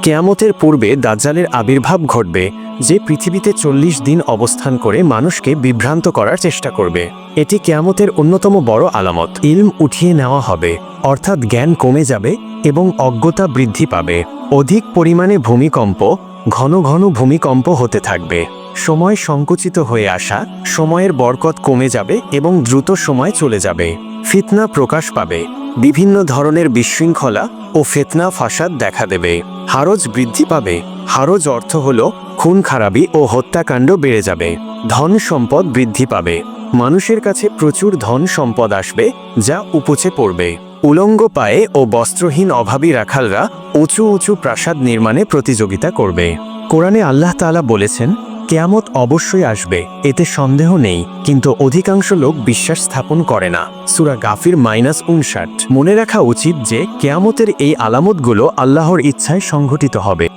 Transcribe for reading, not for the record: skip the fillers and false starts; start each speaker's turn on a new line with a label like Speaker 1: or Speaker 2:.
Speaker 1: কেয়ামতের পূর্বে দাজ্জালের আবির্ভাব ঘটবে, যে পৃথিবীতে 40 দিন অবস্থান করে মানুষকে বিভ্রান্ত করার চেষ্টা করবে। এটি কেয়ামতের অন্যতম বড় আলামত। ইলম উঠিয়ে নেওয়া হবে, অর্থাৎ জ্ঞান কমে যাবে এবং অজ্ঞতা বৃদ্ধি পাবে। অধিক পরিমাণে ভূমিকম্প, ঘন ঘন ভূমিকম্প হতে থাকবে। সময় সংকুচিত হয়ে আসা, সময়ের বরকত কমে যাবে এবং দ্রুত সময় চলে যাবে। ফিতনা প্রকাশ পাবে, বিভিন্ন ধরনের বিশৃঙ্খলা ও ফিতনা ফাসাদ দেখা দেবে। হারজ বৃদ্ধি পাবে। হারজ অর্থ হল খুন খারাপি ও হত্যাকাণ্ড বেড়ে যাবে। ধন সম্পদ বৃদ্ধি পাবে, মানুষের কাছে প্রচুর ধন সম্পদ আসবে যা উপচে পড়বে। উলঙ্গ পায়ে ও বস্ত্রহীন অভাবী রাখালরা উঁচু উঁচু প্রাসাদ নির্মাণে প্রতিযোগিতা করবে। কোরআনে আল্লাহ তাআলা বলেছেন, কেয়ামত অবশ্যই আসবে, এতে সন্দেহ নেই, কিন্তু অধিকাংশ লোক বিশ্বাস স্থাপন করে না। সূরা গাফির -59। মনে রাখা উচিত যে কেয়ামতের এই আলামতগুলো আল্লাহর ইচ্ছায় সংঘটিত হবে।